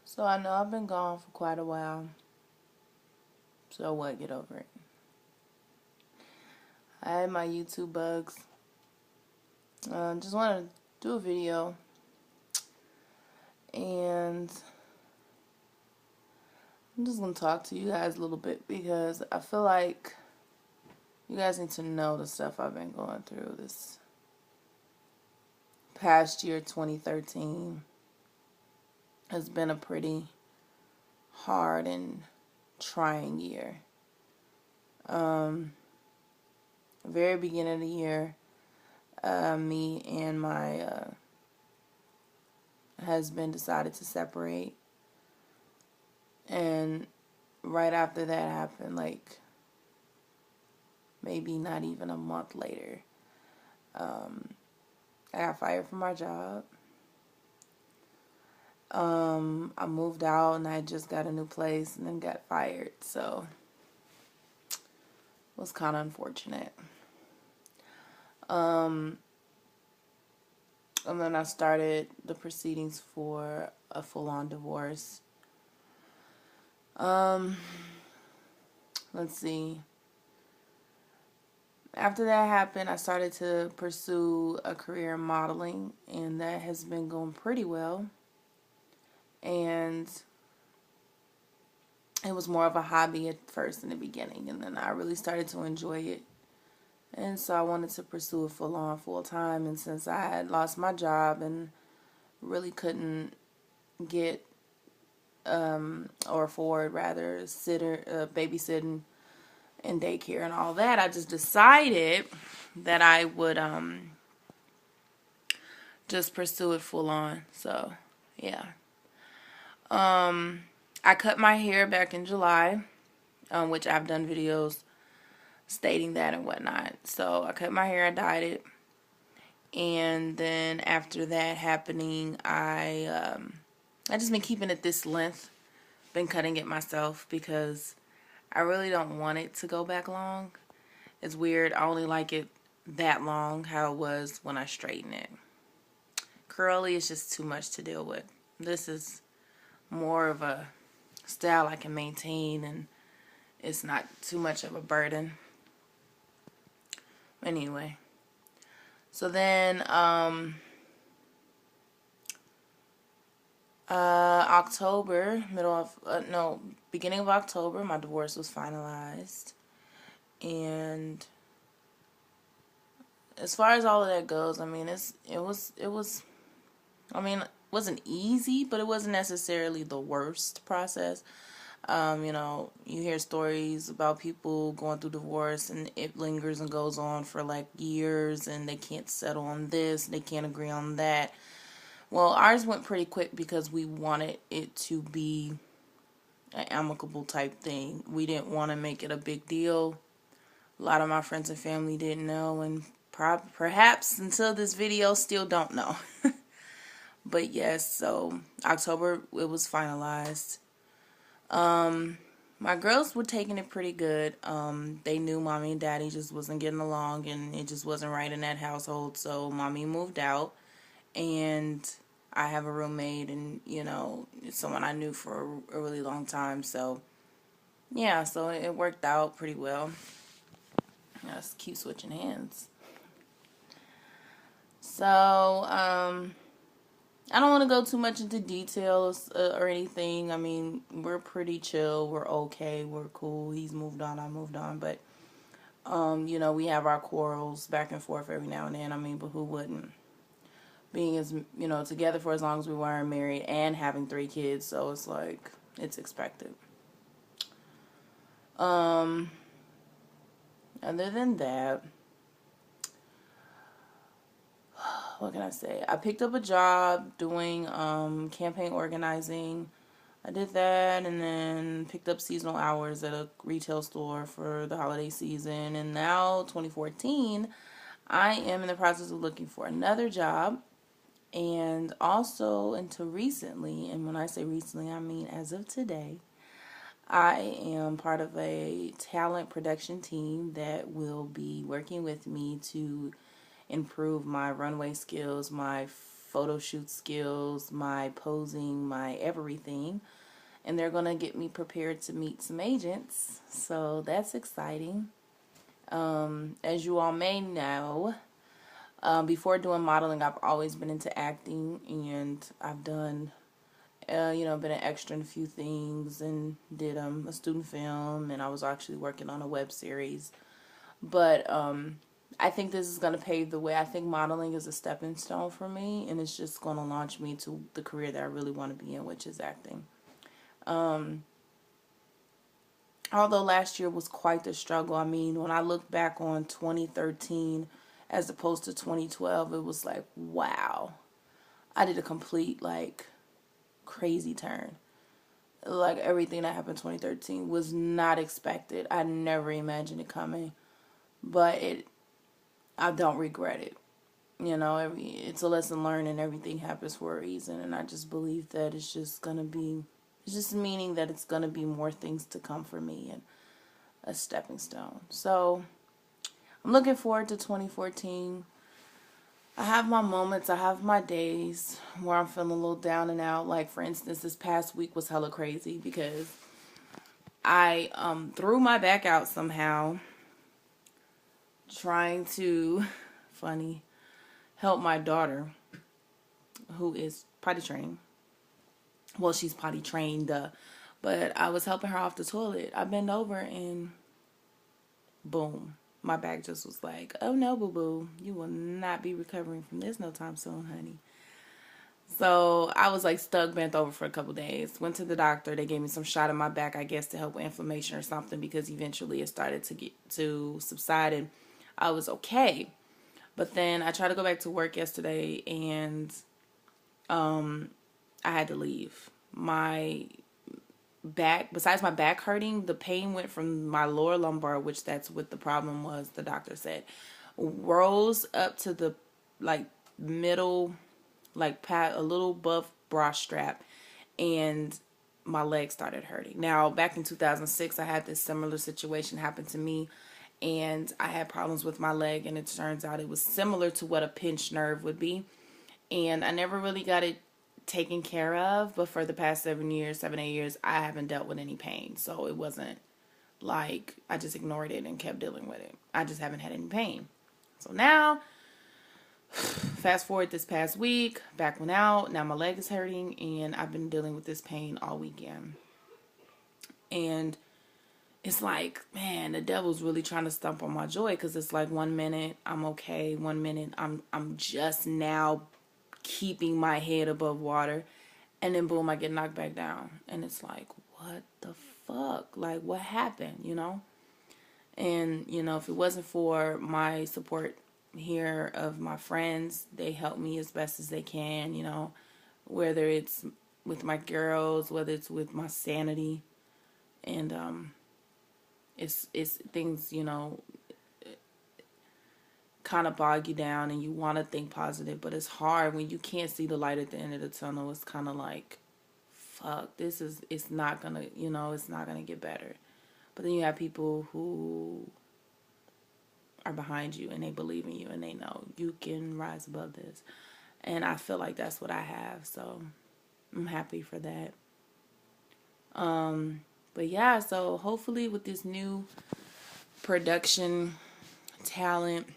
So I know I've been gone for quite a while. So what? Get over it. I had my YouTube bugs. Just wanted to do a video, and I'm just gonna talk to you guys a little bit because I feel like you guys need to know the stuff I've been going through this past year. 2013 has been a pretty hard and trying year. Very beginning of the year, me and my husband decided to separate, and right after that happened, like maybe not even a month later, I got fired from my job. I moved out and I just got a new place and then got fired, so it was kind of unfortunate. And then I started the proceedings for a full-on divorce. Let's see. After that happened, I started to pursue a career in modeling, and that has been going pretty well. And it was more of a hobby at first in the beginning, and then I really started to enjoy it. And so I wanted to pursue it full time. And since I had lost my job and really couldn't get or afford rather babysitting and daycare and all that, I just decided that I would just pursue it full on. So yeah. I cut my hair back in July, which I've done videos stating that and whatnot. So I cut my hair, I dyed it, and then after that happening, I just been keeping it this length, been cutting it myself because I really don't want it to go back long. It's weird. I only like it that long how it was when I straighten it. Curly is just too much to deal with. This is more of a style I can maintain, and it's not too much of a burden. Anyway, so then beginning of October, my divorce was finalized. And as far as all of that goes, I mean, it wasn't easy, but it wasn't necessarily the worst process. You hear stories about people going through divorce and it lingers and goes on for like years and they can't settle on this, they can't agree on that. Well, ours went pretty quick because we wanted it to be an amicable type thing. We didn't want to make it a big deal. A lot of my friends and family didn't know, and perhaps until this video still don't know. But yes, so October it was finalized. My girls were taking it pretty good. They knew mommy and daddy just wasn't getting along and it just wasn't right in that household. So mommy moved out and I have a roommate, and it's someone I knew for a really long time. So yeah, so it worked out pretty well. I just keep switching hands. So, I don't want to go too much into details or anything. I mean, we're pretty chill. We're okay. We're cool. He's moved on. I moved on. But, we have our quarrels back and forth every now and then. I mean, but who wouldn't? Being together for as long as we weren't married and having 3 kids. So it's like, it's expected. Other than that, what can I say? I picked up a job doing campaign organizing. I did that and then picked up seasonal hours at a retail store for the holiday season. And now, 2014, I am in the process of looking for another job. And also until recently, and when I say recently, I mean as of today, I am part of a talent production team that will be working with me to improve my runway skills, my photo shoot skills, my posing, my everything. And they're going to get me prepared to meet some agents. So that's exciting. As you all may know, before doing modeling, I've always been into acting, and I've done, been an extra in a few things, and did a student film, and I was actually working on a web series. But I think this is going to pave the way. I think modeling is a stepping stone for me, and it's just going to launch me to the career that I really want to be in, which is acting. Although last year was quite the struggle. I mean, when I look back on 2013 as opposed to 2012, it was like, wow. I did a complete, like, crazy turn. Like, everything that happened in 2013 was not expected. I never imagined it coming. But I don't regret it. You know, it's a lesson learned, and everything happens for a reason. And I just believe that it's just meaning that it's going to be more things to come for me, and a stepping stone. So I'm looking forward to 2014. I have my moments, I have my days where I'm feeling a little down and out. Like, for instance, this past week was hella crazy because I threw my back out somehow trying to, help my daughter, who is potty trained. Well, she's potty trained, but I was helping her off the toilet. I bent over and boom, my back just was like, oh no, boo-boo, you will not be recovering from this no time soon, honey. So I was like stuck, bent over for a couple days. Went to the doctor. They gave me some shot in my back, I guess, to help with inflammation or something, because eventually it started to subside and I was okay. But then I tried to go back to work yesterday, and I had to leave. My back, besides my back hurting, the pain went from my lower lumbar, which that's what the problem was, the doctor said, rose up to the like middle, like a little above bra strap, and my leg started hurting. Now, back in 2006, I had this similar situation happen to me, and I had problems with my leg, and it turns out it was similar to what a pinched nerve would be, and I never really got it taken care of, but for the past 7, 8 years, I haven't dealt with any pain. So it wasn't like I just ignored it and kept dealing with it. I just haven't had any pain. So now, fast forward this past week, back went out, now my leg is hurting, and I've been dealing with this pain all weekend. And it's like, man, the devil's really trying to stomp on my joy, because it's like 1 minute I'm okay, 1 minute I'm just now keeping my head above water, and then boom, I get knocked back down, and it's like, what the fuck? Like, what happened, And if it wasn't for my support here of my friends, they help me as best as they can, whether it's with my girls, whether it's with my sanity, and it's things, kind of bog you down, and you want to think positive, but it's hard when you can't see the light at the end of the tunnel. It's kind of like, fuck, it's not gonna, it's not gonna get better. But then you have people who are behind you, and they believe in you, and they know you can rise above this, and I feel like that's what I have, so I'm happy for that. But yeah, so hopefully with this new production talent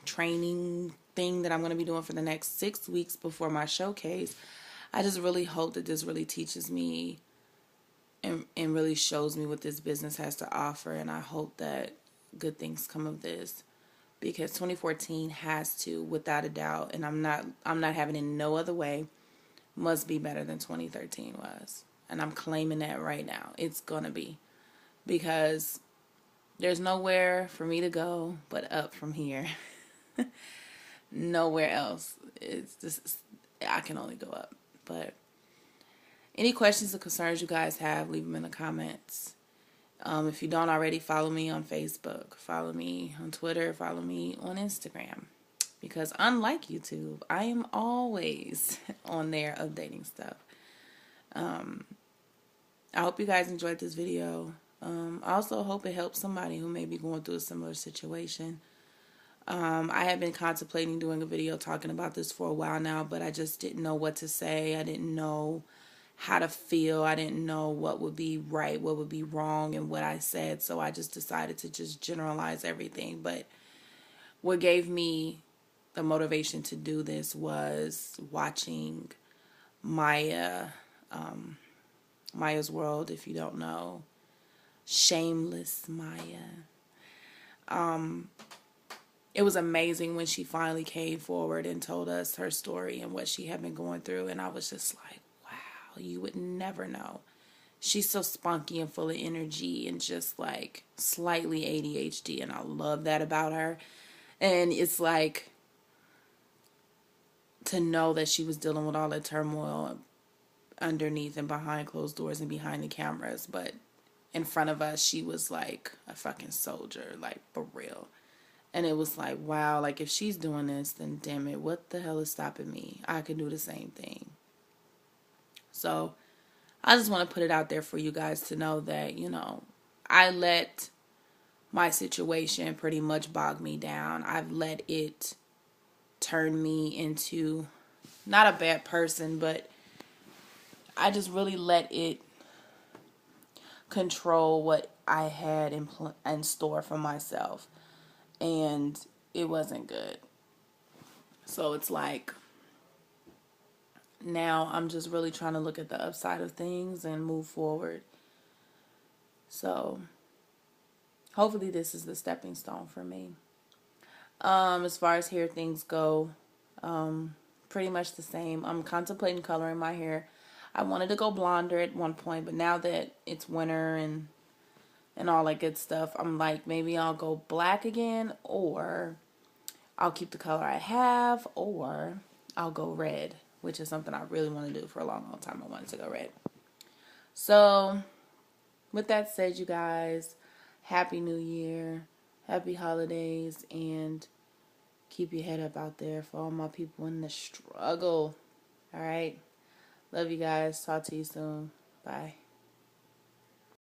training thing that I'm going to be doing for the next 6 weeks before my showcase, I just really hope that this really teaches me and really shows me what this business has to offer, and I hope that good things come of this, because 2014 has to, without a doubt, and I'm not having it no other way, must be better than 2013 was, and I'm claiming that right now. It's going to be, because there's nowhere for me to go but up from here. Nowhere else. It's just, I can only go up. But any questions or concerns you guys have, leave them in the comments. If you don't already, follow me on Facebook, follow me on Twitter, follow me on Instagram, because unlike YouTube, I am always on there updating stuff. I hope you guys enjoyed this video. I also hope it helps somebody who may be going through a similar situation. I had been contemplating doing a video talking about this for a while now, but I just didn't know what to say. I didn't know how to feel. I didn't know what would be right, what would be wrong in what I said. So I just decided to just generalize everything. But what gave me the motivation to do this was watching Maya, Maya's World, if you don't know. Shameless Maya. It was amazing when she finally came forward and told us her story and what she had been going through. And I was just like, wow, you would never know. She's so spunky and full of energy and just like slightly ADHD. And I love that about her. And it's like to know that she was dealing with all that turmoil underneath and behind closed doors and behind the cameras. But in front of us, she was like a fucking soldier, like for real. And it was like, wow, like if she's doing this, then damn it, what the hell is stopping me? I can do the same thing. So I just want to put it out there for you guys to know that, you know, I let my situation pretty much bog me down. I've let it turn me into not a bad person, but I just really let it control what I had in store for myself. And it wasn't good. So it's like now I'm just really trying to look at the upside of things and move forward. So hopefully this is the stepping stone for me. As far as hair things go, pretty much the same. I'm contemplating coloring my hair. I wanted to go blonder at one point, but now that it's winter and all that good stuff, I'm like, maybe I'll go black again, or I'll keep the color I have, or I'll go red, which is something I really want to do for a long, long time. I wanted to go red. So, with that said, you guys, Happy New Year, Happy Holidays, and keep your head up out there for all my people in the struggle. All right? Love you guys. Talk to you soon. Bye.